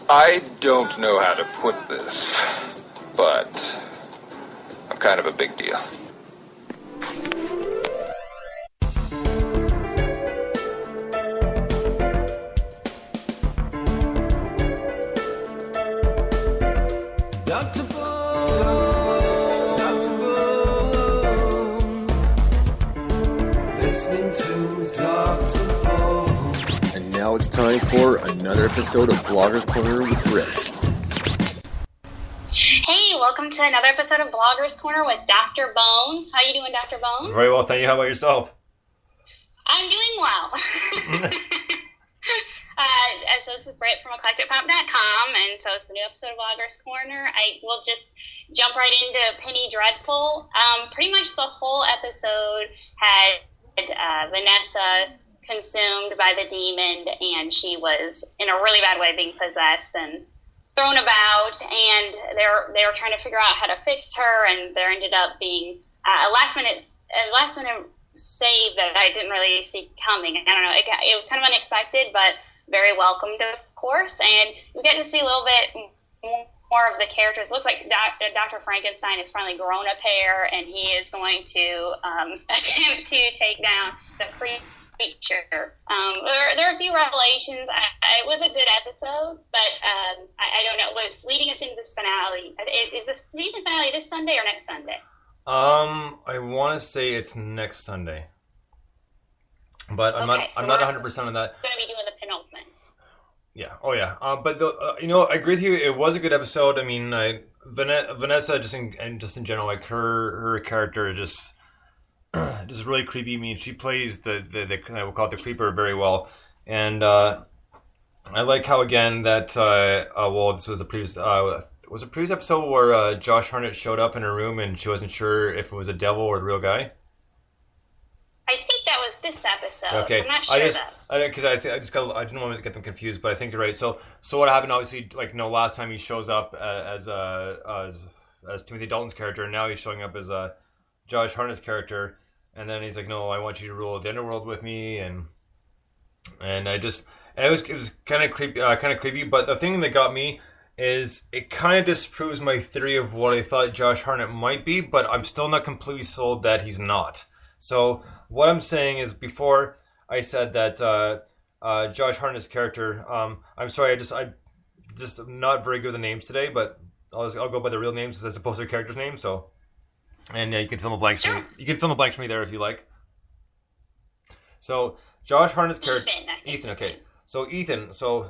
I don't know how to put this, but I'm kind of a big deal. Now it's time for another episode of Bloggers Corner with Rick. Hey, welcome to another episode of Bloggers Corner with Dr. Bones. How you doing, Dr. Bones? Very well, thank you. How about yourself? I'm doing well. So this is Britt from eclecticpop.com, and so it's a new episode of Bloggers Corner. I will just jump right into Penny Dreadful. Pretty much the whole episode had Vanessa consumed by the demon, and she was in a really bad way being possessed and thrown about, and they were trying to figure out how to fix her, and there ended up being a last minute save that I didn't really see coming. I don't know, it was kind of unexpected, but very welcomed, of course, and we get to see a little bit more of the characters. It looks like Dr. Frankenstein has finally grown a pair, and he is going to attempt to take down the creature. There are a few revelations. It was a good episode, but I don't know what's leading us into this finale. Is the season finale this Sunday or next Sunday? I want to say it's next Sunday, but I'm not 100% on that. Going to be doing the penultimate. Yeah. Oh yeah. But I agree with you. It was a good episode. I mean, Vanessa just in general, like her character is just really creepy. I mean, she plays the we'll call it the creeper very well, and I like how again that this was the previous episode where Josh Hartnett showed up in her room and she wasn't sure if it was a devil or the real guy. I think that was this episode. Okay, I'm not sure I didn't want to get them confused, but I think you're right. So what happened? Obviously, last time he shows up as Timothy Dalton's character, and now he's showing up as Josh Hartnett's character. And then he's like, "No, I want you to rule the underworld with me," and it was kind of creepy. But the thing that got me is it kind of disproves my theory of what I thought Josh Hartnett might be, but I'm still not completely sold that he's not. So what I'm saying is, before I said that Josh Hartnett's character, I'm sorry, I just I'm not very good with the names today, but I'll go by the real names as opposed to the character's name. So. And you can fill the blanks. Sure. You can fill the blanks for me there if you like. So Josh Hartnett's character, Ethan. Okay, so Ethan. So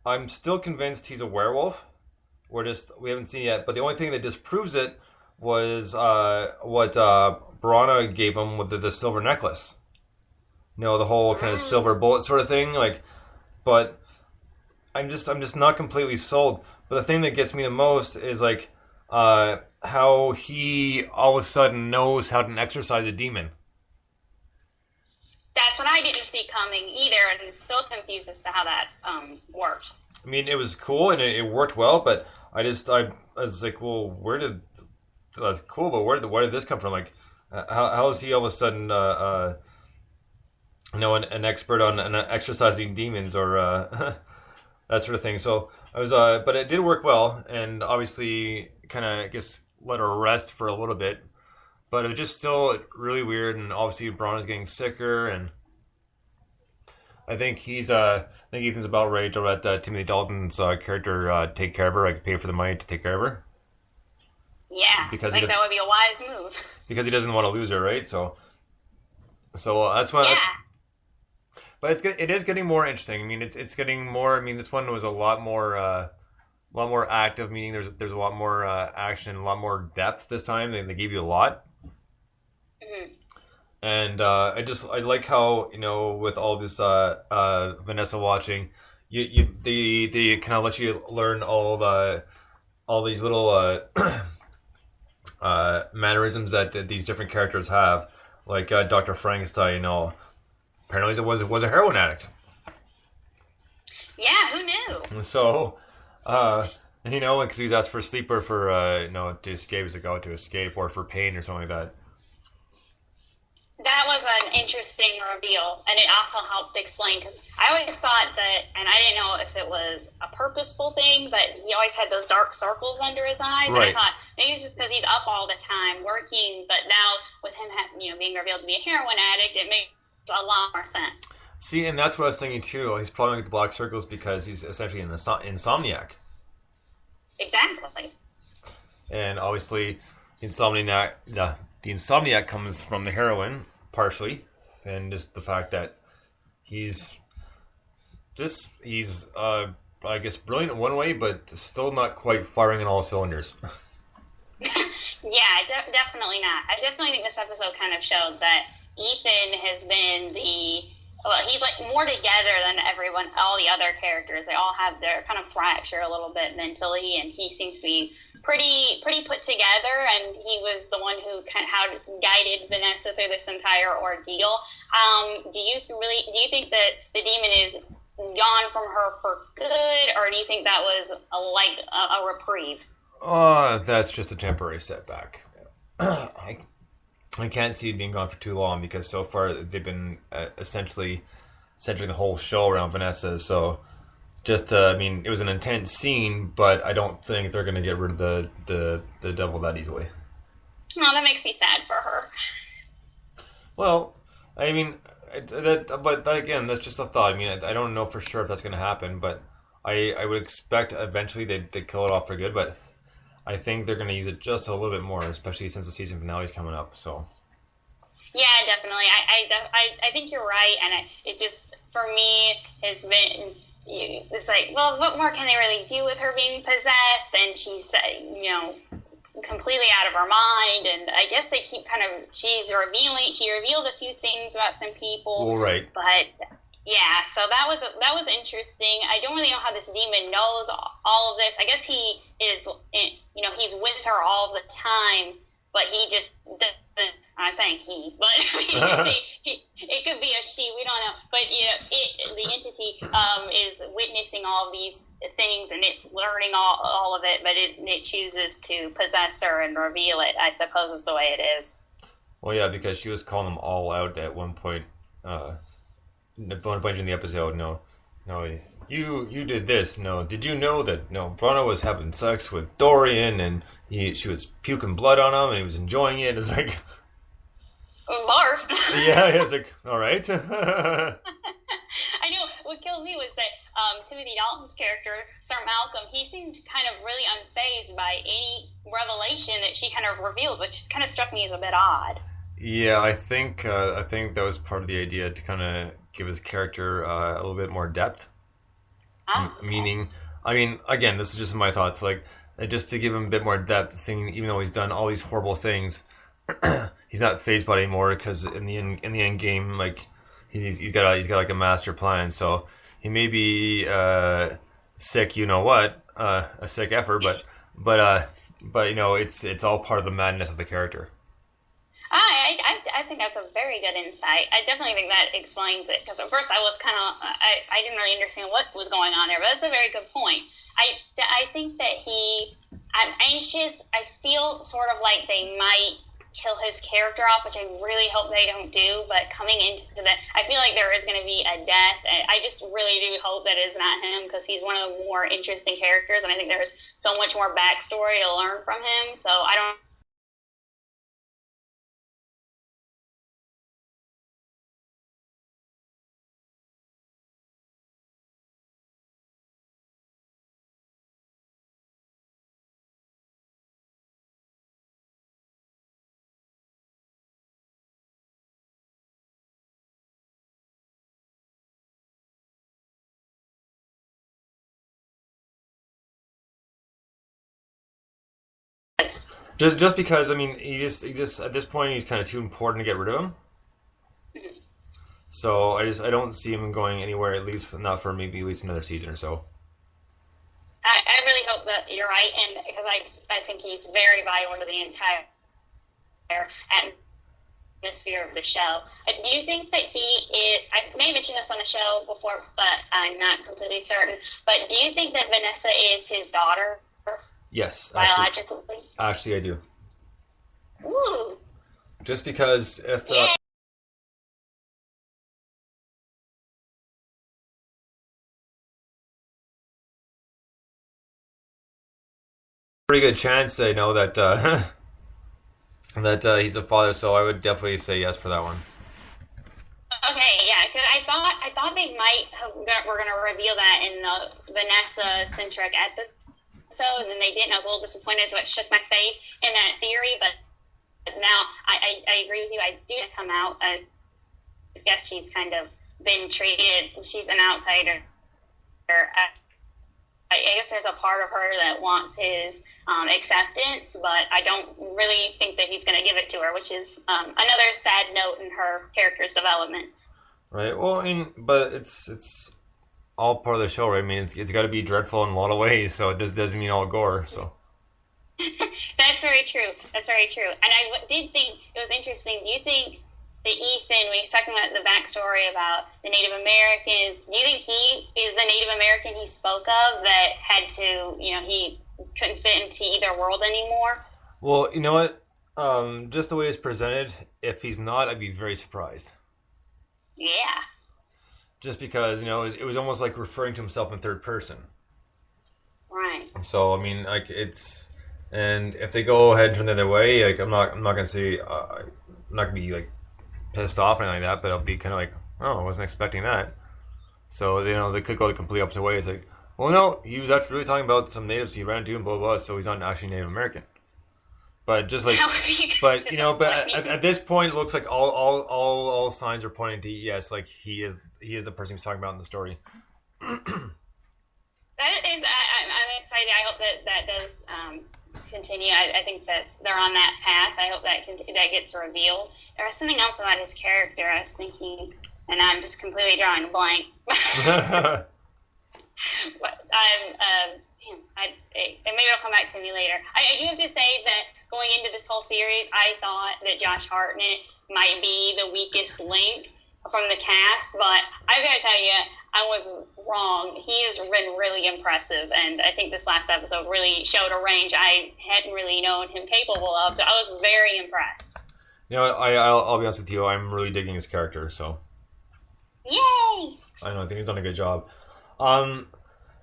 I'm still convinced he's a werewolf. We haven't seen it yet. But the only thing that disproves it was what Brana gave him with the silver necklace. The whole kind of silver bullet sort of thing. But I'm just not completely sold. But the thing that gets me the most is how he all of a sudden knows how to exorcise a demon. That's what I didn't see coming either, and I'm still confused as to how that worked. I mean, it was cool and it worked well, but I was like, well, that's cool, but where did this come from? How is he all of a sudden an expert on exorcising demons or that sort of thing? So I was, but it did work well, and obviously kind of, I guess, let her rest for a little bit, but it was just still really weird. And obviously Brana's getting sicker, and I think Ethan's about ready to let Timothy Dalton's character take care of her. Pay for the money to take care of her. Yeah, because that would be a wise move. Because he doesn't want to lose her, right? So that's why. Yeah. But it is getting more interesting. I mean, it's getting more. I mean, this one was a lot more active. Meaning there's a lot more action, a lot more depth this time. They gave you a lot. Mm-hmm. And I like how with all this Vanessa watching, they kind of let you learn all these little mannerisms that these different characters have. Like Dr. Frankenstein, apparently he was a heroin addict. Yeah, who knew? So, because he's asked for sleep or for to escape, to escape, or for pain or something like that. That was an interesting reveal, and it also helped explain, because I always thought that, and I didn't know if it was a purposeful thing, but he always had those dark circles under his eyes. Right. And I thought maybe it's just because he's up all the time working, but now with him being revealed to be a heroin addict, it makes a lot more sense. See, and that's what I was thinking too. He's probably like the black circles because he's essentially an insomniac. Exactly. And obviously, the insomniac comes from the heroin, partially, and just the fact that he's I guess brilliant in one way, but still not quite firing on all cylinders. Yeah, definitely not. I definitely think this episode kind of showed that Ethan has been he's like more together than all the other characters. They all have their kind of fracture a little bit mentally, and he seems to be pretty put together, and he was the one who kind of guided Vanessa through this entire ordeal. Do you think that the demon is gone from her for good, or do you think that was a reprieve? That's just a temporary setback. I can't see it being gone for too long, because so far they've been essentially centering the whole show around Vanessa. So just, it was an intense scene, but I don't think they're going to get rid of the devil that easily. Oh, that makes me sad for her. Well, but again, that's just a thought. I don't know for sure if that's going to happen, but I would expect eventually they'd kill it off for good, but I think they're going to use it just a little bit more, especially since the season finale is coming up. So. Yeah, definitely. I think you're right, and it just, for me, has been, it's like, well, what more can they really do with her being possessed? And she's, completely out of her mind, and I guess they keep she revealed a few things about some people. Well, right. But yeah, so that was interesting. I don't really know how this demon knows all of this. I guess he is, he's with her all the time, but he just doesn't. I'm saying he, but it could be a she. We don't know. But the entity is witnessing all of these things, and it's learning all of it. But it chooses to possess her and reveal it, I suppose, is the way it is. Well, yeah, because she was calling them all out at one point. In the episode, no, you did this. No, did you know that? No, Bruno was having sex with Dorian, and she was puking blood on him, and he was enjoying it. It's like, barf. Yeah, it's like, all right. I know. What killed me was that Timothy Dalton's character, Sir Malcolm, he seemed kind of really unfazed by any revelation that she kind of revealed, which kind of struck me as a bit odd. Yeah, I think that was part of the idea, to kind of give his character a little bit more depth. Oh, okay. Meaning, again, this is just my thoughts. Like, just to give him a bit more depth, thinking even though he's done all these horrible things, he's not fazed by it anymore, because in the end game, like he's got like a master plan. So he may be sick, a sick effort, but it's all part of the madness of the character. I think that's a very good insight. I definitely think that explains it, because at first I was I didn't really understand what was going on there, but that's a very good point. I think that I'm anxious. I feel sort of like they might kill his character off, which I really hope they don't do, but coming into that, I feel like there is going to be a death, and I just really do hope that it's not him, because he's one of the more interesting characters, and I think there's so much more backstory to learn from him, so I don't Just because, he just at this point he's kind of too important to get rid of him. So I don't see him going anywhere, at least not for maybe at least another season or so. I really hope that you're right, and because I think he's very vital to the entire atmosphere of the show. Do you think that he is, I may have mentioned this on the show before, but I'm not completely certain, but do you think that Vanessa is his daughter? Yes. Biologically? Actually, I do. Ooh. Just because if... Yeah. pretty good chance they know that that he's a father. So I would definitely say yes for that one. Okay, yeah, because I thought they were gonna reveal that in the Vanessa centric episode, and then they didn't. I was a little disappointed, so it shook my faith in that theory. But now I agree with you. I do come out. I guess she's kind of been treated. She's an outsider. I guess there's a part of her that wants his acceptance, but I don't really think that he's going to give it to her, which is another sad note in her character's development. Right. Well, I mean, but it's all part of the show, right? I mean, it's got to be dreadful in a lot of ways, so it just doesn't mean all gore. So. That's very true. That's very true. And I did think it was interesting. Do you think that Ethan, when he's talking about the backstory about the Native Americans, do you think he is the Native American he spoke of that had to, he couldn't fit into either world anymore? Well, you know what? Just the way it's presented, if he's not, I'd be very surprised. Yeah. Just because, it was almost like referring to himself in third person. Right. So, I mean, like, it's... And if they go ahead and turn the other way, like, I'm not going to say... I'm not going to be, like, pissed off or anything like that, but I'll be kind of like, oh, I wasn't expecting that. So, they could go the complete opposite way. It's like, well, no, he was actually really talking about some natives he ran into and blah, blah, blah, so he's not actually Native American. But just like, but at this point, it looks like all signs are pointing to yes, like he is the person he's talking about in the story. That is, I'm excited. I hope that does continue. I think that they're on that path. I hope that gets revealed. There was something else about his character I was thinking, and I'm just completely drawing a blank. But maybe it'll come back to me later. I do have to say that going into this whole series, I thought that Josh Hartnett might be the weakest link from the cast, but I've got to tell you, I was wrong. He has been really impressive, and I think this last episode really showed a range I hadn't really known him capable of, so I was very impressed. I'll be honest with you, I'm really digging his character, so. Yay! I know, I think he's done a good job.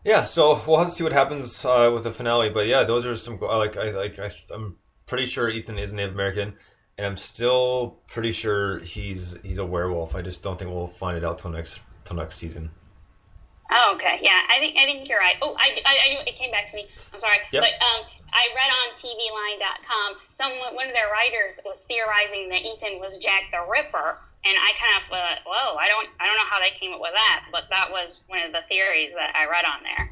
Yeah, so we'll have to see what happens with the finale, but yeah, those are some, I'm pretty sure Ethan is Native American, and I'm still pretty sure he's a werewolf. I just don't think we'll find it out till next season. Oh, okay. Yeah, I think you're right. Oh, it came back to me. I'm sorry. Yep. But I read on TVline.com, one of their writers was theorizing that Ethan was Jack the Ripper, and I kind of thought, whoa, I don't know how they came up with that, but that was one of the theories that I read on there.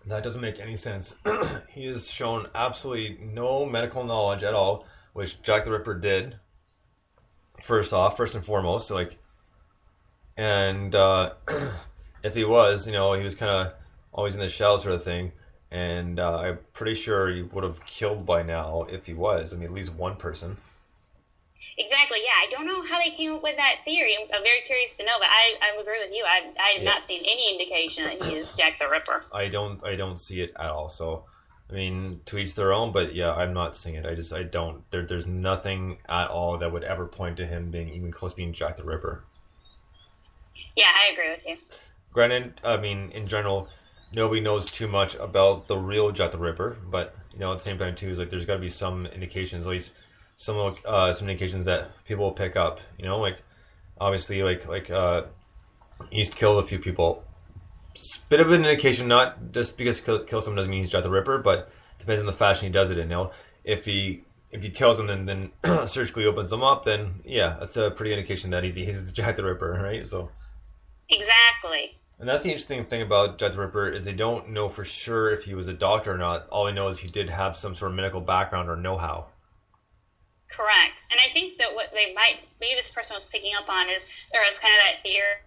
That doesn't make any sense. He has shown absolutely no medical knowledge at all, which Jack the Ripper did. First and foremost, and if he was, he was kind of always in the shell sort of thing, and I'm pretty sure he would have killed by now if he was. I mean, at least one person. Exactly, yeah. I don't know how they came up with that theory. I'm very curious to know, but I agree with you. I have not seen any indication that he is Jack the Ripper. I don't see it at all. So, I mean, to each their own, but yeah, I'm not seeing it. I don't. There's nothing at all that would ever point to him being even close to being Jack the Ripper. Yeah, I agree with you. Granted, I mean, in general, nobody knows too much about the real Jack the Ripper, but, at the same time, too, is like there's got to be some indications, at least some indications that people will pick up, obviously, he's killed a few people. It's a bit of an indication, not just because he kills someone doesn't mean he's Jack the Ripper, but depends on the fashion he does it in. If he kills them and then surgically opens them up, then yeah, that's a pretty indication that he's Jack the Ripper, right? So exactly. And that's the interesting thing about Jack the Ripper is they don't know for sure if he was a doctor or not. All they know is he did have some sort of medical background or know-how. Correct. And I think that what maybe this person was picking up on is there was kind of that fear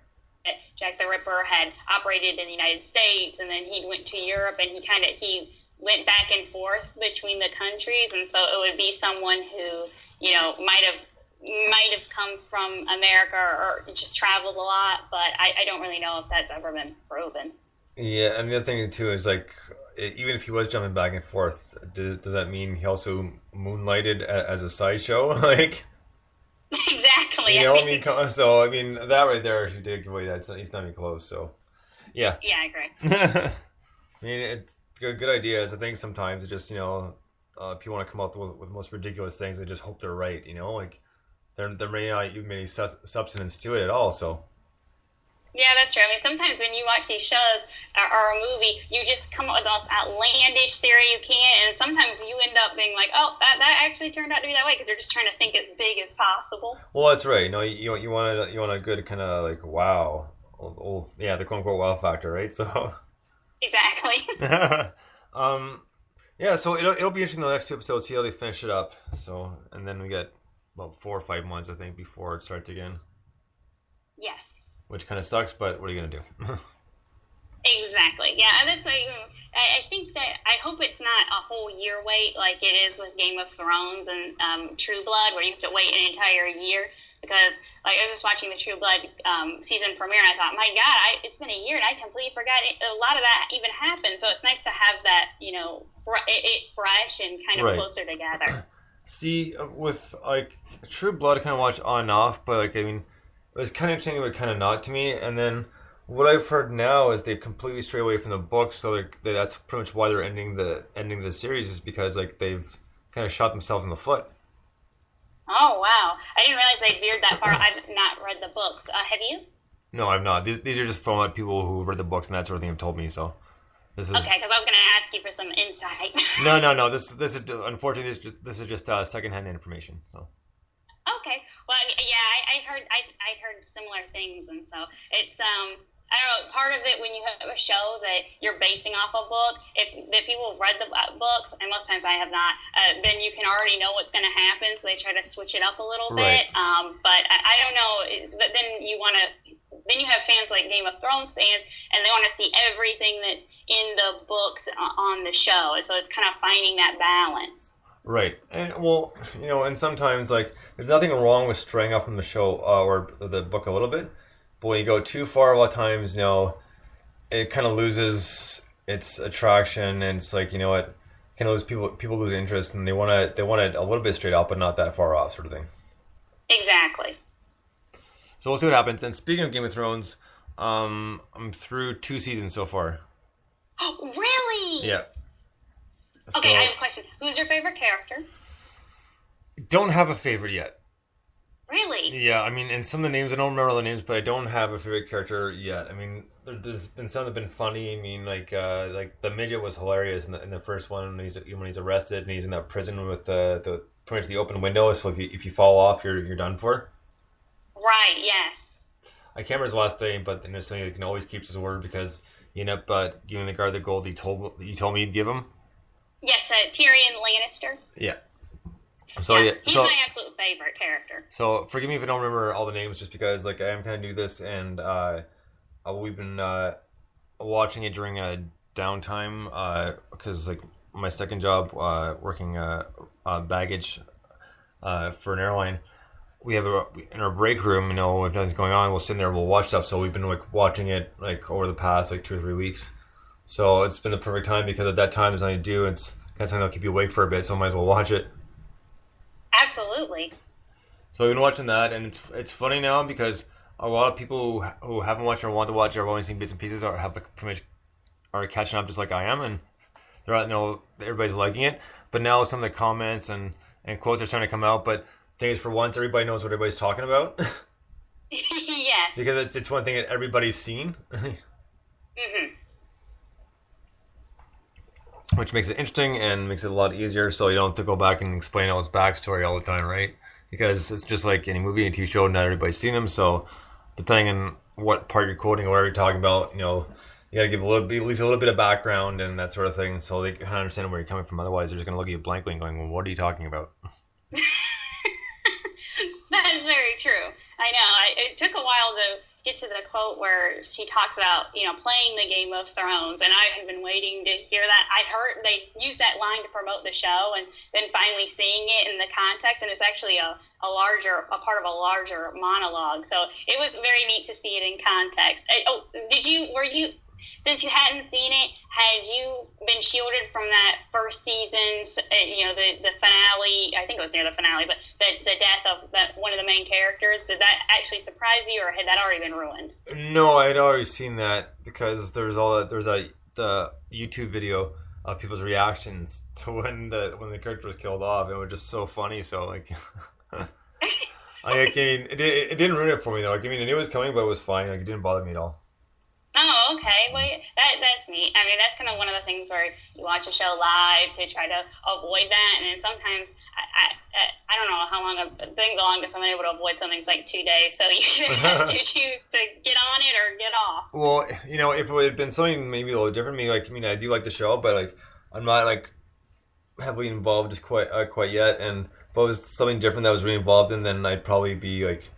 that Jack the Ripper had operated in the United States, and then he went to Europe, and he went back and forth between the countries, and so it would be someone who, might have come from America or just traveled a lot, but I don't really know if that's ever been proven. Yeah, and the other thing too is even if he was jumping back and forth, does that mean he also moonlighted as a sideshow? Exactly. So that right there, if you did give away that, he's not even close. So, yeah. Yeah, I agree. I mean, it's good ideas. I think sometimes it just people want to come up with the most ridiculous things and just hope they're right. You know, like there may not even be any substance to it at all. So. Yeah, that's true. I mean, sometimes when you watch these shows or a movie, you just come up with the most outlandish theory you can, and sometimes you end up being like, "Oh, that actually turned out to be that way," because they're just trying to think as big as possible. Well, that's right. You know, you want a good kind of like wow, yeah, the quote unquote wow factor, right? So Exactly. Yeah. So it'll be interesting the next 2 episodes, see how they finish it up. So and then we get about 4 or 5 months, I think, before it starts again. Yes. Which kind of sucks, but what are you gonna do? Exactly. Yeah, and that's like, I think that I hope it's not a whole year wait like it is with Game of Thrones and True Blood, where you have to wait an entire year. Because like I was just watching the True Blood season premiere, and I thought, my God, it's been a year, and I completely forgot a lot of that even happened. So it's nice to have that, it fresh and kind of closer together. See, with like True Blood, I kind of watched on and off, but like I mean, it was kind of interesting, but kind of not to me. And then what I've heard now is they've completely strayed away from the book, so that's pretty much why they're ending the series, is because like they've kind of shot themselves in the foot. Oh wow! I didn't realize they veered that far. I've not read the books. Have you? No, I've not. These are just from what people who read the books and that sort of thing have told me. So this is okay, because I was going to ask you for some insight. No. This is unfortunately this is just secondhand information. So. Okay. Well, yeah, I heard similar things, and so it's I don't know, part of it when you have a show that you're basing off a book, if people have read the books, and most times I have not, then you can already know what's going to happen, so they try to switch it up a little bit. But I don't know, but then you have fans like Game of Thrones fans, and they want to see everything that's in the books on the show, so it's kind of finding that balance. Right, and well, and sometimes like there's nothing wrong with straying off from the show or the book a little bit, but when you go too far, a lot of times, it kind of loses its attraction, and it's like what, kind of lose people lose interest, and they want it a little bit straight up, but not that far off, sort of thing. Exactly. So we'll see what happens. And speaking of Game of Thrones, I'm through 2 seasons so far. Oh, really? Yeah. Okay, I have a question. Who's your favorite character? Don't have a favorite yet. Really? Yeah, I mean, and some of the names, I don't remember all the names, but I don't have a favorite character yet. I mean, there's been some that have been funny. I mean, like the midget was hilarious in the first one when he's arrested and he's in that prison with the pretty much the open window. So if you fall off, you're done for. Right. Yes. I can't remember his last name, but then there's something that can always keep his word because he ended up giving the guard the gold he told me he'd give him. Yes, Tyrion Lannister. Yeah. So yeah, he's my absolute favorite character. So forgive me if I don't remember all the names, just because like I am kind of new to this, and we've been watching it during a downtime because like my second job working baggage for an airline. We have in our break room, if nothing's going on, we'll sit in there, we'll watch stuff. So we've been like watching it like over the past like 2 or 3 weeks. So it's been the perfect time because at that time there's nothing to do. It's kind of something that'll keep you awake for a bit, so I might as well watch it. Absolutely. So we've been watching that, and it's funny now because a lot of people who haven't watched or want to watch or have only seen bits and pieces or have like pretty much are catching up just like I am, and they're everybody's liking it. But now some of the comments and quotes are starting to come out. But the thing is, for once, everybody knows what everybody's talking about. Yes. Because it's one thing that everybody's seen. Mm-hmm. Which makes it interesting and makes it a lot easier, so you don't have to go back and explain all his backstory all the time, right? Because it's just like any movie and TV show, not everybody's seen them, so depending on what part you're quoting or whatever you're talking about, you gotta give at least a little bit of background and that sort of thing, so they kind of understand where you're coming from. Otherwise, they're just gonna look at you blankly and going, "Well, what are you talking about?" That is very true. I know. It took a while to get to the quote where she talks about, playing the Game of Thrones, and I had been waiting to hear that. I heard they used that line to promote the show, and then finally seeing it in the context, and it's actually a part of a larger monologue. So it was very neat to see it in context. Since you hadn't seen it, had you been shielded from that first season, the finale, I think it was near the finale, but the death of one of the main characters, did that actually surprise you, or had that already been ruined? No, I had already seen that because the YouTube video people's reactions to when the character was killed off. It was just so funny. So like, it didn't ruin it for me though. Like, I mean, I knew it was coming, but it was fine. Like, it didn't bother me at all. Oh, okay. Well, that's neat. I mean, that's kind of one of the things where you watch a show live to try to avoid that, and then sometimes I don't know how long. I think the longest I've been able to avoid something is like 2 days. So you either have to choose to get on it or get off. Well, you know, if it had been something maybe a little different, me like, I mean, I do like the show, but like, I'm not like heavily involved just quite yet. And if it was something different that I was really involved in, then I'd probably be like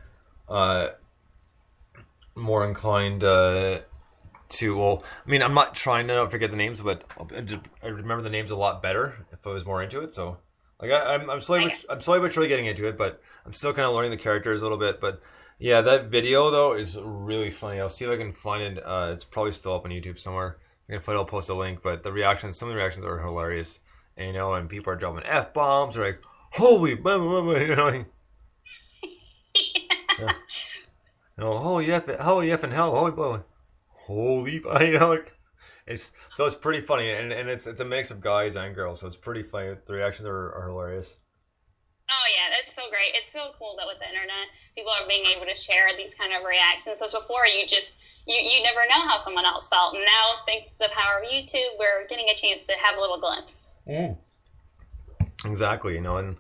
more inclined to. Well, I mean, I'm not trying to forget the names, but I remember the names a lot better if I was more into it. So. Like I'm slowly but surely getting into it, but I'm still kind of learning the characters a little bit. But yeah, that video though is really funny. I'll see if I can find it. It's probably still up on YouTube somewhere. I can find it. I'll post a link. But some of the reactions are hilarious. And, you know, and people are dropping f-bombs. Or like, holy, blah, blah, blah, you know, like, yeah. You know, holy f and hell, holy blah, holy, you know, like. It's pretty funny, and it's a mix of guys and girls, so it's pretty funny. The reactions are hilarious. Oh yeah, that's so great. It's so cool that with the internet, people are being able to share these kind of reactions. So before you never know how someone else felt, and now thanks to the power of YouTube, we're getting a chance to have a little glimpse. Exactly, you know, and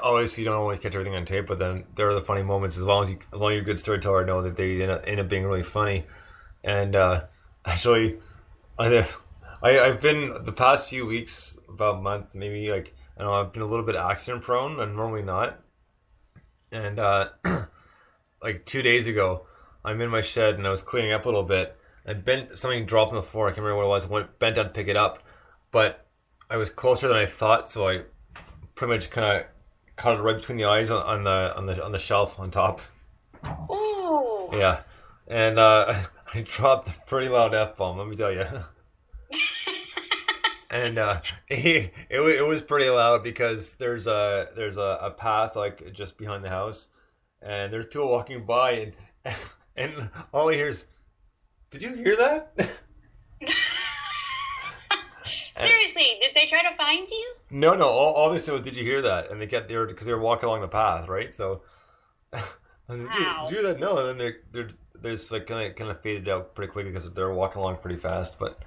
obviously you don't always catch everything on tape, but then there are the funny moments. As long as you're a good storyteller, know that they end up being really funny, and. Actually, I've been the past few weeks, about a month, maybe like I don't know. I've been a little bit accident prone. I'm normally not, and like 2 days ago, I'm in my shed and I was cleaning up a little bit. And something dropped on the floor. I can't remember what it was. I bent down to pick it up, but I was closer than I thought, so I pretty much kind of caught it right between the eyes on the shelf on top. Ooh. Yeah, and I dropped a pretty loud F-bomb, let me tell you. And it was pretty loud because there's a path like just behind the house, and there's people walking by, and all I hear is, "Did you hear that?" Seriously, did they try to find you? No. All they said was, "Did you hear that?" And because they were walking along the path, right? So, did you hear that? No. And then they're just like kind of faded out pretty quickly because they're walking along pretty fast. But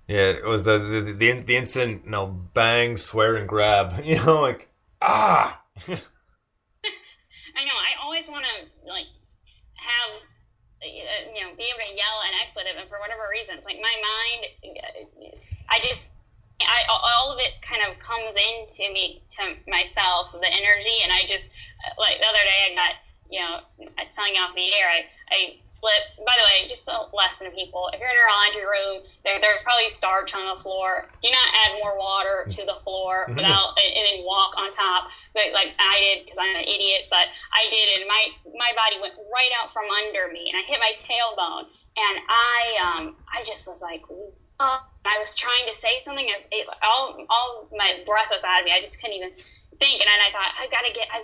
yeah, it was the instant, you know, bang, swear, and grab. You know, like ah. I know. I always want to like have be able to yell an expletive, and for whatever reasons, like my mind, all of it kind of comes into me, to myself, the energy, and I just, like the other day I got, I was telling you off the air, I slipped. By the way, just a lesson to people, if you're in your laundry room, there's probably starch on the floor. Do not add more water to the floor and then walk on top. But like I did, because I'm an idiot, but I did, and my body went right out from under me, and I hit my tailbone, and I just was like, I was trying to say something, all my breath was out of me. I just couldn't even think, and then I thought, I've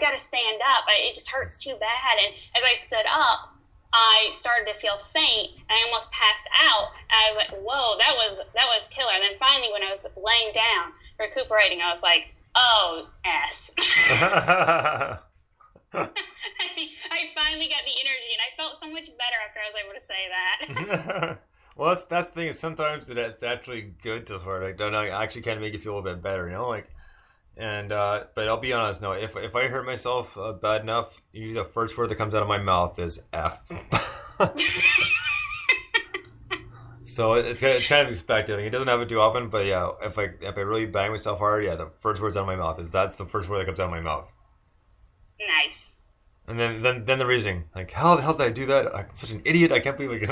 got to stand up. It just hurts too bad. And as I stood up, I started to feel faint, and I almost passed out. And I was like, whoa, that was killer. And then finally, when I was laying down, recuperating, I was like, oh, S. I finally got the energy, and I felt so much better after I was able to say that. Well, that's the thing, is sometimes it's actually good to swear. Like, don't actually kind of make you feel a bit better, you know, like. And but I'll be honest, no. If I hurt myself bad enough, usually the first word that comes out of my mouth is F. So it's kind of expected. I mean, it doesn't happen too often, but yeah, if I really bang myself hard, yeah, the first words out of my mouth that's the first word that comes out of my mouth. Nice. And then the reasoning, like, how the hell did I do that? I'm such an idiot. I can't believe it.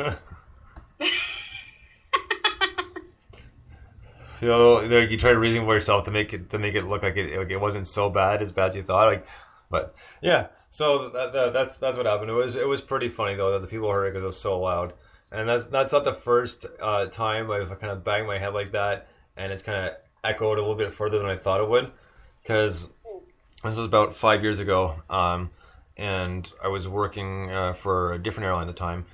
You know, like you try to reason for yourself to make it look like it wasn't so bad as you thought. Like, but yeah, so that's what happened. It was pretty funny though that the people heard it because it was so loud. And that's not the first time I've kind of banged my head like that, and it's kind of echoed a little bit further than I thought it would. Because this was about 5 years ago, and I was working for a different airline at the time.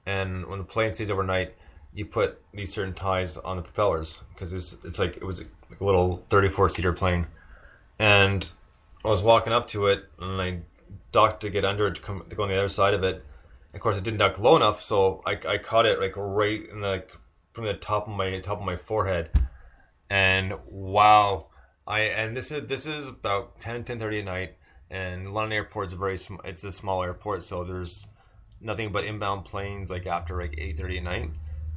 And when the plane stays overnight, you put these certain ties on the propellers because it was a little 34-seater plane, and I was walking up to it and I ducked to get under it to go on the other side of it. Of course, it didn't duck low enough, so I caught it like right in from the top of my forehead, and wow, this is about 10:30 at night, and London Airport's it's a small airport, so there's nothing but inbound planes like after like 8:30 at night,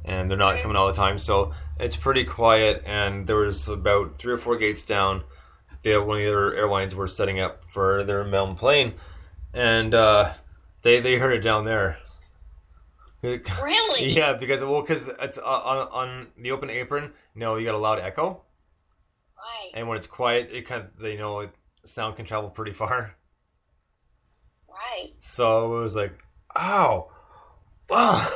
and they're not coming all the time, so it's pretty quiet. And there was about 3 or 4 gates down. One of the other airlines were setting up for their inbound plane, and they heard it down there. Really? Yeah, because it's on the open apron. You know, you got a loud echo, Right. and when it's quiet, it kind of sound can travel pretty far. Right. So it was like, ow, wow.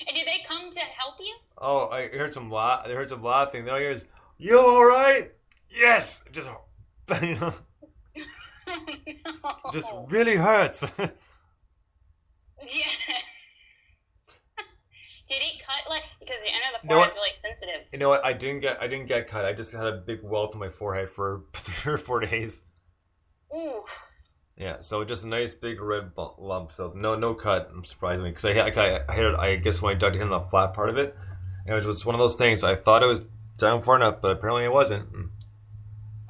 And did they come to help you? Oh, I heard some laughing. Then I hear, "You all right?" Yes. Just No. just really hurts. Yeah. Did it cut because I know the You know forehead's what? really sensitive. You know what? I didn't get cut. I just had a big welt on my forehead for 3 or 4 days. Ooh. Yeah, so just a nice big red lump. So no cut, surprisingly, because I hit it. I guess when I dug in on the flat part of it, it was just one of those things. I thought it was down far enough, but apparently it wasn't.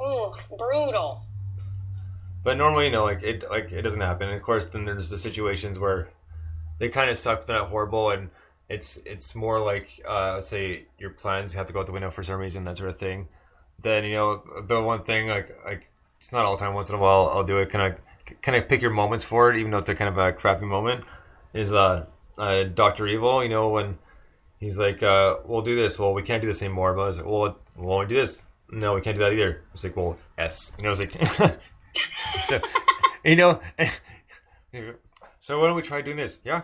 Ooh, brutal. But normally, it doesn't happen. And of course, then there's the situations where they kind of suck. They're not horrible, and it's more like let's say your plans have to go out the window for some reason, that sort of thing. Then the one thing like it's not all the time. Once in a while, I'll do it. Kind of pick your moments for it, even though it's a kind of a crappy moment. Is Dr. Evil? When he's like, "We'll do this." Well, we can't do this anymore. But I was like, "Well, we'll only do this." No, we can't do that either. It's like, "Well, yes." It's like, so, so why don't we try doing this? Yeah,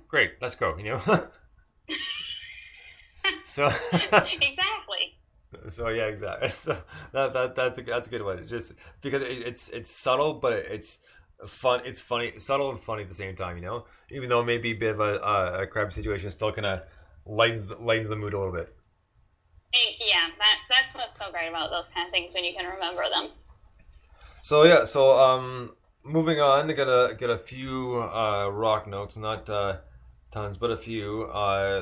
great. Let's go. So Exactly. So yeah, exactly. So that's a good one. Just because it's subtle, but it's fun. It's funny, subtle and funny at the same time. Even though it may be a bit of a crappy situation, it still kind of lightens the mood a little bit. Yeah, that's what's so great about those kind of things when you can remember them. So yeah, moving on, get a few rock notes, not tons, but a few.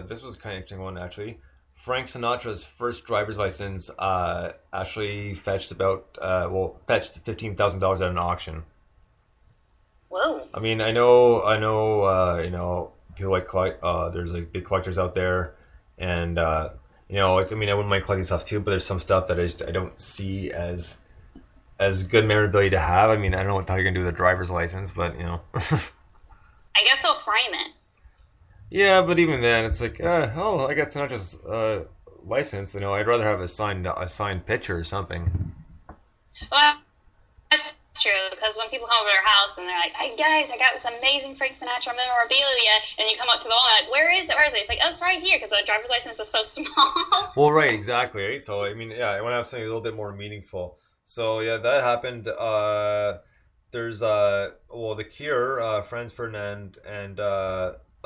This was kind of interesting one actually. Frank Sinatra's first driver's license actually fetched $15,000 at an auction. Whoa. I mean, I know, people like there's like big collectors out there, and I wouldn't mind collecting stuff too, but there's some stuff that I don't see as good memorability to have. I mean, I don't know what the hell you're gonna do with a driver's license, but I guess I'll frame it. Yeah, but even then, it's like, I got Sinatra's license. I'd rather have a signed picture or something. Well, that's true, because when people come over to our house and they're like, "Hey guys, I got this amazing Frank Sinatra memorabilia," and you come up to the wall and like, "Where is it? Where is it?" It's like, "Oh, it's right here," because the driver's license is so small. Well, right, exactly. Right? So I mean, yeah, I want to have something a little bit more meaningful. So yeah, that happened. There's The Cure, Franz Ferdinand, and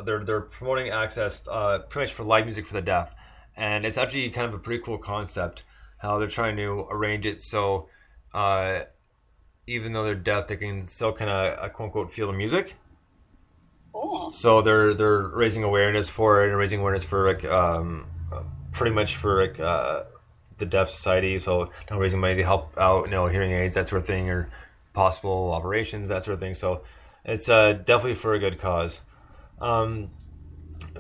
they're promoting access pretty much for live music for the deaf, and it's actually kind of a pretty cool concept how they're trying to arrange it so even though they're deaf, they can still kind of quote unquote feel the music. Cool. So they're raising awareness for it, and raising awareness for pretty much for the deaf society. So raising money to help out hearing aids, that sort of thing, or possible operations, that sort of thing. So it's definitely for a good cause. A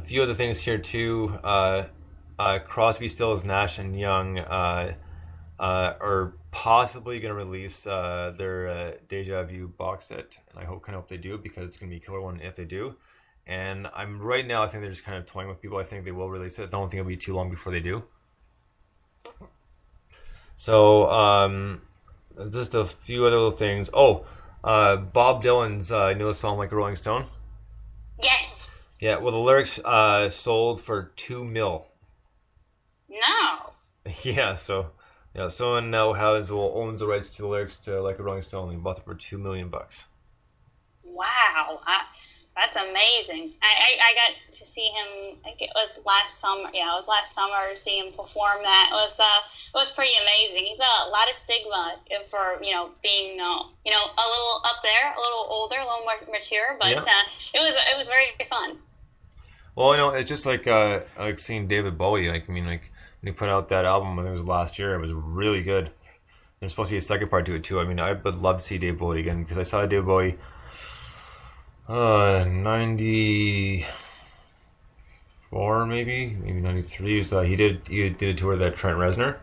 few other things here too. Crosby, Stills, Nash and Young are possibly going to release their Deja Vu box set, and I hope they do, because it's going to be a killer one if they do. And I think they're just kind of toying with people. I think they will release it. I don't think it'll be too long before they do. So just a few other little things. Bob Dylan's newest song, Like a Rolling Stone. Yes. Yeah, well, the lyrics sold for $2 million. No. Yeah, so someone now owns the rights to the lyrics to Like a Rolling Stone, and bought them for $2 million. Wow. That's amazing. I got to see him. I think it was last summer. Yeah, it was last summer to see him perform that. It was pretty amazing. He's a lot of stigma for being a little up there, a little older, a little more mature. But it was very fun. Well, it's just like seeing David Bowie. Like, I mean, like when he put out that album, I think it was last year. It was really good. There's supposed to be a second part to it too. I mean, I would love to see David Bowie again because I saw David Bowie 94 maybe 93. So he did a tour with that Trent Reznor.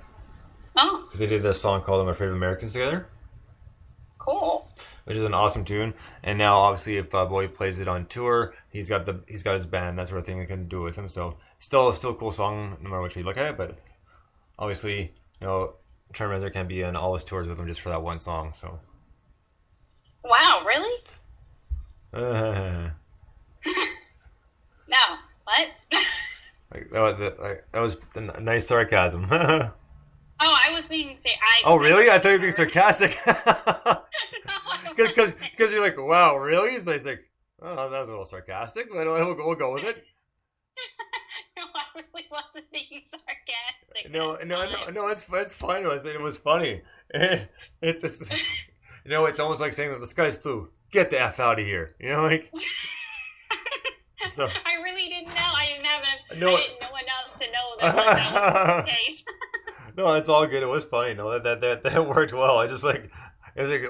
Oh, because they did this song called "I'm Afraid of Americans" together. Cool. Which is an awesome tune. And now, obviously, if Bowie plays it on tour, he's got his band, that sort of thing, they can do it with him. So still a cool song, no matter which way you look at it. But obviously, Trent Reznor can't be on all his tours with him just for that one song. So. Wow, really? No. What? that was nice sarcasm. Oh, I was being Oh, really? I thought you were being sarcastic. Because you're like, wow, really? So it's like, oh, that was a little sarcastic, but we'll go with it. No, I really wasn't being sarcastic. No, it's fine. It was funny. It's it's almost like saying that the sky's blue. Get the F out of here. Like. So. I really didn't know. I didn't know enough to know that was the case. No, it's all good. It was funny. No, that worked well. I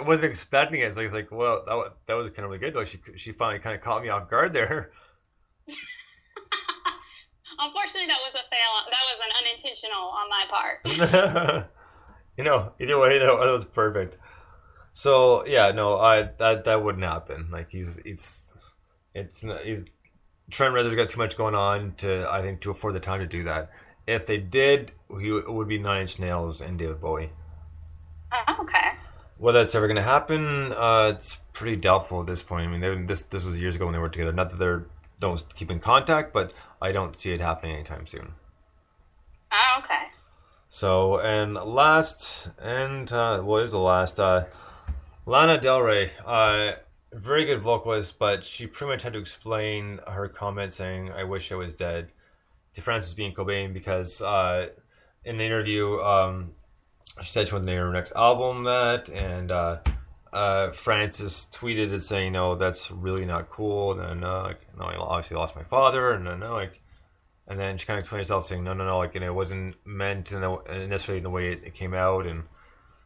wasn't expecting it. It's like, well, that was kind of really good. Though she finally kind of caught me off guard there. Unfortunately, that was a fail. That was an unintentional on my part. Either way, that was perfect. So yeah, no, that wouldn't happen. Like Trent Reznor's got too much going on to afford the time to do that. If they did, it would be 9 Inch Nails and David Bowie. Oh, okay. Whether it's ever going to happen, it's pretty doubtful at this point. I mean, this was years ago when they worked together. Not that they don't keep in contact, but I don't see it happening anytime soon. Oh, okay. So, and last, and what is the last? Lana Del Rey, very good vocalist, but she pretty much had to explain her comment saying, "I wish I was dead," to Frances Bean Cobain because in the interview, she said she wanted to name her next album that, and Frances tweeted it saying, "No, that's really not cool." And then, I obviously lost my father, and then, and then she kind of explained herself saying, "No, like, it wasn't meant necessarily in the way it came out," and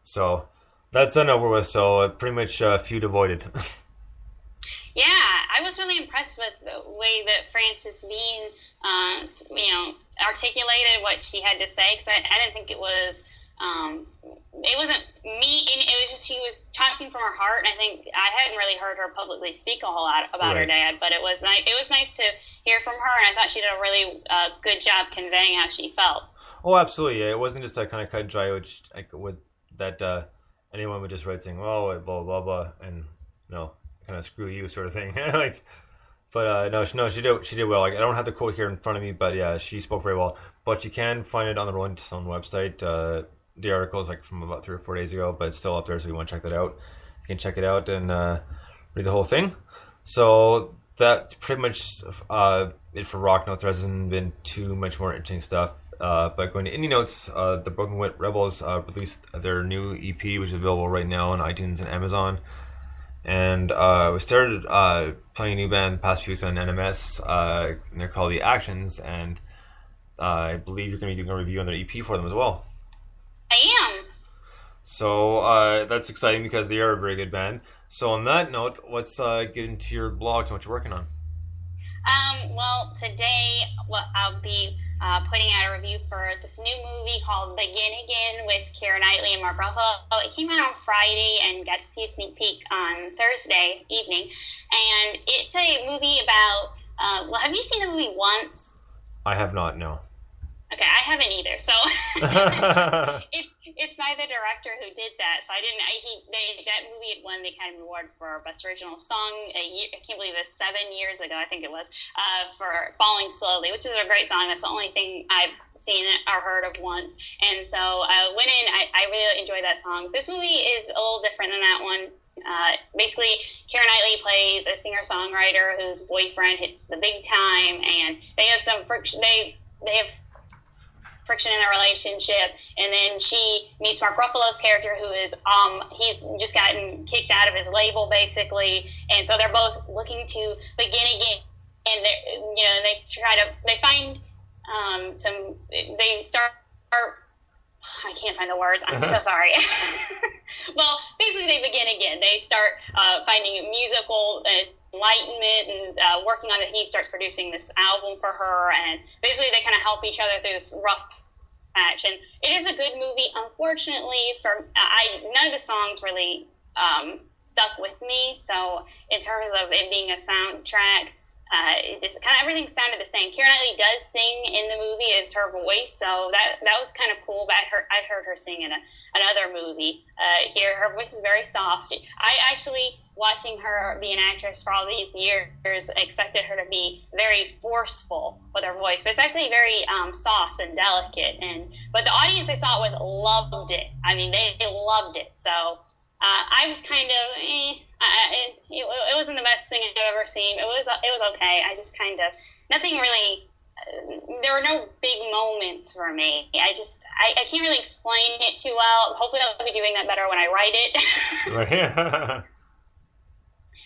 so that's done over with. So pretty much feud avoided. Yeah, I was really impressed with the way that Frances Bean, articulated what she had to say, because I didn't think it was. It wasn't me. It was just she was talking from her heart, and I think I hadn't really heard her publicly speak a whole lot about her dad. But it was nice. It was nice to hear from her, and I thought she did a really good job conveying how she felt. Oh, absolutely. Yeah, it wasn't just a kind of cut and dry, which with that anyone would just write saying, "Oh, blah blah blah," and kind of screw you sort of thing. But she did well. Like, I don't have the quote here in front of me, but yeah, she spoke very well. But you can find it on the Rolling Stone website. The article is like from about 3 or 4 days ago, but it's still up there, so if you want to check that out, you can check it out and read the whole thing. So that's pretty much it for Rock Notes. There hasn't been too much more interesting stuff. But going to Indie Notes, the Broken Wit Rebels released their new EP, which is available right now on iTunes and Amazon. And we started playing a new band the past few weeks on NMS. And they're called The Actions, and I believe you're going to be doing a review on their EP for them as well. I am. So that's exciting because they are a very good band. So on that note, let's get into your blogs and what you're working on. Well, today I'll be putting out a review for this new movie called Begin Again with Keira Knightley and Mark Ruffalo. It came out on Friday and got to see a sneak peek on Thursday evening. And it's a movie about, have you seen the movie Once? I have not, no. Okay, I haven't either. So it's by the director who did that. So I didn't. That movie had won the Academy Award for Best Original Song. I can't believe it was 7 years ago. I think it was for Falling Slowly, which is a great song. That's the only thing I've seen or heard of once. And so I went in. I really enjoyed that song. This movie is a little different than that one. basically, Keira Knightley plays a singer-songwriter whose boyfriend hits the big time, and they have some friction. They have friction in their relationship, and then she meets Mark Ruffalo's character, who is he's just gotten kicked out of his label, basically, and so they're both looking to begin again. And they find they start. I can't find the words. I'm so sorry. Well, basically, they begin again. They start finding musical enlightenment and working on it. He starts producing this album for her, and basically, they kind of help each other through this rough patch. And it is a good movie. Unfortunately, none of the songs really stuck with me. So, in terms of it being a soundtrack, it's kind of everything sounded the same. Keira Knightley does sing in the movie as her voice, so that was kind of cool. But I heard her sing in another movie. Here, her voice is very soft. I actually, watching her be an actress for all these years, expected her to be very forceful with her voice, but it's actually very soft and delicate. But the audience I saw it with loved it. I mean, they loved it. So I was kind of it wasn't the best thing I've ever seen. It was okay. I just kind of nothing really. There were no big moments for me. I can't really explain it too well. Hopefully, I'll be doing that better when I write it. Right.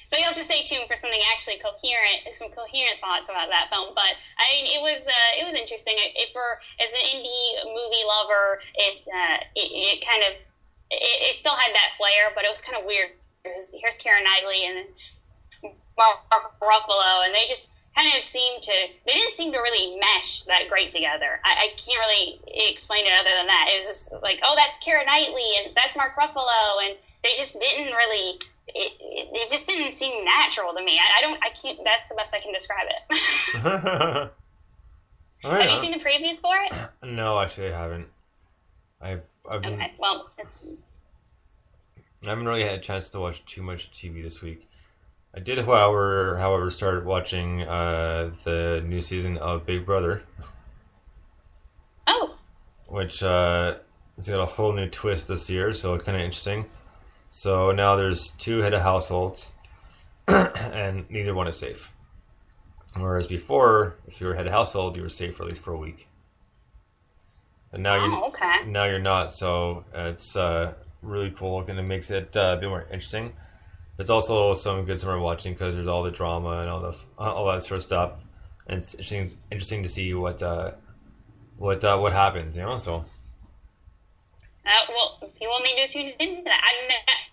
So you'll have to stay tuned for something actually some coherent thoughts about that film. But I mean, it was interesting. As an indie movie lover, it kind of it still had that flair, but it was kind of weird. Here's Keira Knightley and Mark Ruffalo, and they just kind of they didn't seem to really mesh that great together. I can't really explain it other than that. It was just like, oh, that's Keira Knightley and that's Mark Ruffalo, and they just didn't really. It just didn't seem natural to me. I can't. That's the best I can describe it. Have you seen the previews for it? No, actually, I haven't. I've been. Okay, well. I haven't really had a chance to watch too much TV this week. I did, however, start watching the new season of Big Brother. Oh. Which it's got a whole new twist this year, so it's kind of interesting. So now there's 2 head of households, and neither one is safe. Whereas before, if you were head of household, you were safe for at least for a week. And now now you're not. So it's really cool, and it makes it a bit more interesting. There's also some good summer watching because there's all the drama and all that sort of stuff, and it's interesting to see what happens, So. Well, you will need to tune into that.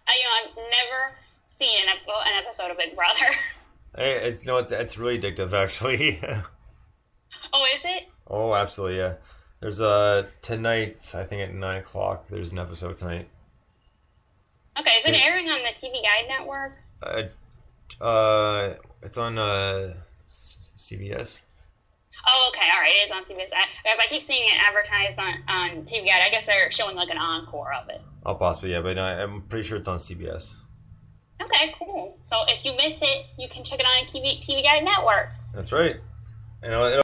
I've never seen an episode of Big Brother. Hey, it's really addictive, actually. Oh, is it? Oh, absolutely, yeah. There's tonight, I think at 9:00. There's an episode tonight. Okay, is it airing on the TV Guide network? It's on CBS. Oh, okay, all right, it is on CBS. Because I keep seeing it advertised on TV Guide. I guess they're showing like an encore of it. Oh, possibly, yeah, but I'm pretty sure it's on CBS. Okay, cool. So if you miss it, you can check it on TV Guide network. That's right. It'll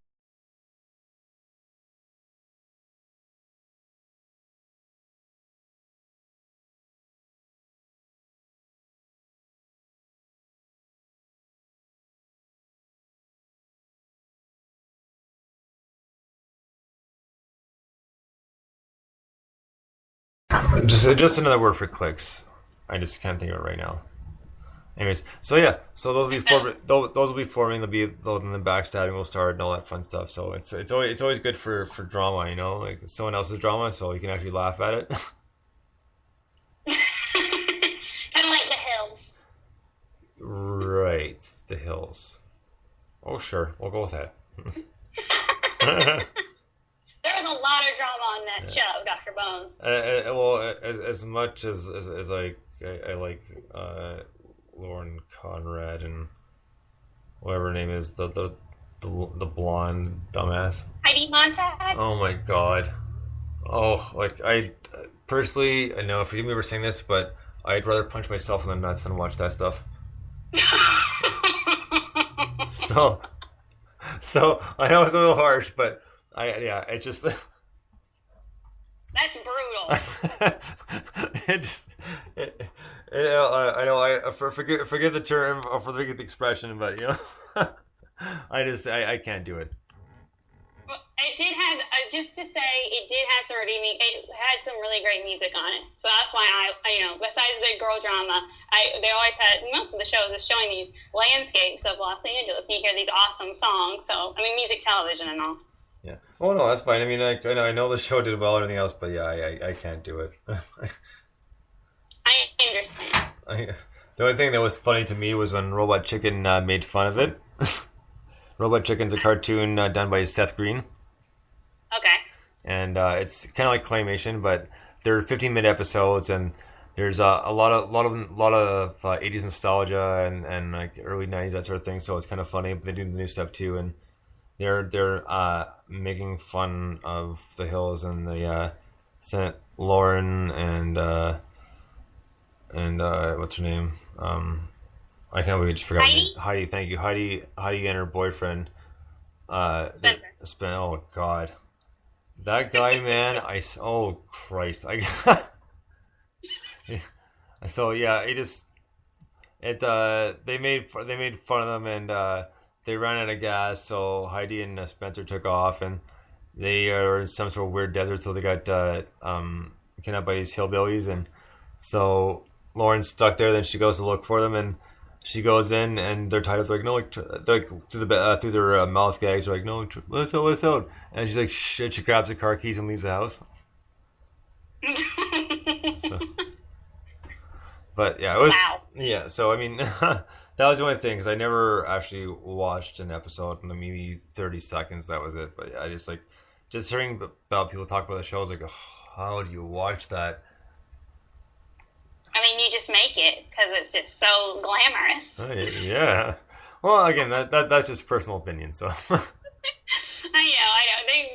just another word for clicks. I just can't think of it right now. Anyways, so yeah, so those will be forming. Then the backstabbing will start and all that fun stuff. So it's always good for drama, like someone else's drama, so you can actually laugh at it. Kind of like The Hills. Right, The Hills. Oh sure, we'll go with that. There was a lot of drama on that show, Dr. Bones. Well, as much as I like Lauren Conrad and whatever her name is, the blonde dumbass. Heidi Montag? Oh my god. Oh, like I personally, I know forgive me for saying this, but I'd rather punch myself in the nuts than watch that stuff. So I know it's a little harsh, but it just That's brutal. I know. I forget the term or forget the expression, but I can't do it. Well, it did have, just to say, it did have some redeeming. It had some really great music on it, so that's why I besides the girl drama, they always had, most of the shows is showing these landscapes of Los Angeles, and you hear these awesome songs. So I mean, music, television, and all. Yeah. Oh no, that's fine. I mean, I know the show did well and everything else, but yeah, I can't do it. I understand. The only thing that was funny to me was when Robot Chicken made fun of it. Robot Chicken's a cartoon done by Seth Green. Okay. And it's kind of like claymation, but they're 15-minute episodes, and there's a lot of 80s nostalgia and like early 90s, that sort of thing. So it's kind of funny. But they do the new stuff too, and they're making fun of the Hills and the St. Lauren and what's her name? I can't believe I just forgot. Heidi, thank you. Heidi and her boyfriend. Spencer. Oh God, that guy, man! Oh Christ! So yeah, they made fun of them, and they ran out of gas. So Heidi and Spencer took off, and they are in some sort of weird desert. So they got kidnapped by these hillbillies, and so Lauren's stuck there. Then she goes to look for them, and she goes in, and they're tied up. They're like, no, like through their mouth gags. They're like, no, what's out? And she's like, shit. She grabs the car keys and leaves the house. So, but yeah, it was. Wow. Yeah, so I mean, that was the only thing, because I never actually watched an episode, maybe 30 seconds. That was it. But yeah, I just hearing about people talk about the show, I was like, oh, how do you watch that? I mean, you just make it because it's just so glamorous. Yeah. Well, again, that's just personal opinion. So. I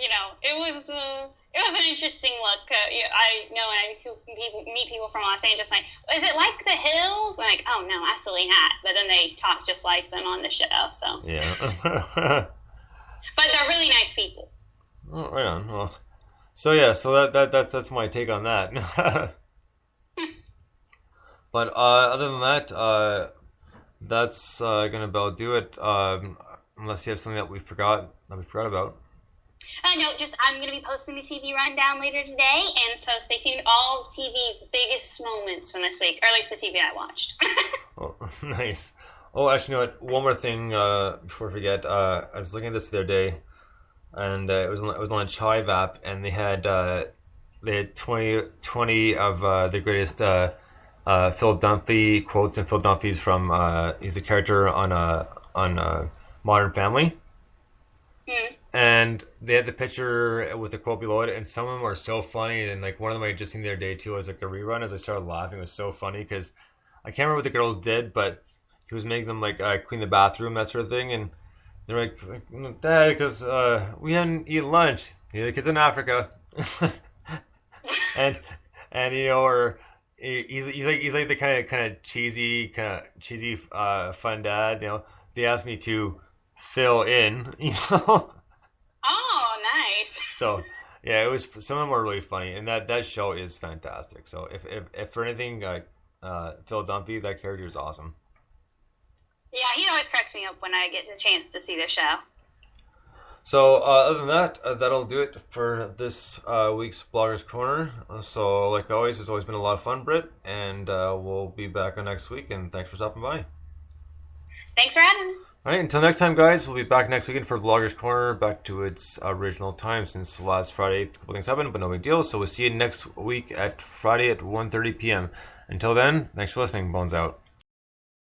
know. It was an interesting look. I know when I meet people from Los Angeles, like, is it like the Hills? I'm like, oh no, absolutely not. But then they talk just like them on the show. So. Yeah. But they're really nice people. Oh, right on. Well, so yeah, so that's my take on that. But other than that, that's gonna about do it. Unless you have something that we forgot about. No, I'm gonna be posting the TV rundown later today, and so stay tuned. All TV's biggest moments from this week, or at least the TV I watched. Oh, nice. Oh, actually, you know what? One more thing before I forget. I was looking at this the other day, and it was on a Chive app, and they had 20 of the greatest Phil Dunphy quotes, and Phil Dunphy's from he's the character on Modern Family. Mm. And they had the picture with the quote below it, and some of them are so funny. And like one of them I just seen the other day too was like a rerun. As I started laughing, it was so funny because I can't remember what the girls did, but he was making them like clean the bathroom, that sort of thing. And they're like, Dad, because we hadn't eaten lunch. The kids in Africa, and or he's like the kind of cheesy fun dad. They asked me to fill in. Oh, nice. So yeah, it was. Some of them were really funny, and that show is fantastic. So if for anything, Phil Dunphy, that character is awesome. Yeah, he always cracks me up when I get the chance to see the show. So other than that, that'll do it for this week's Bloggers Corner. So like always, it's always been a lot of fun, Britt, and we'll be back on next week. And thanks for stopping by. Thanks for having me. All right, until next time, guys, we'll be back next weekend for Bloggers Corner, back to its original time. Since last Friday, a couple things happened, but no big deal. So we'll see you next week at Friday at 1:30 p.m. Until then, thanks for listening. Bones out.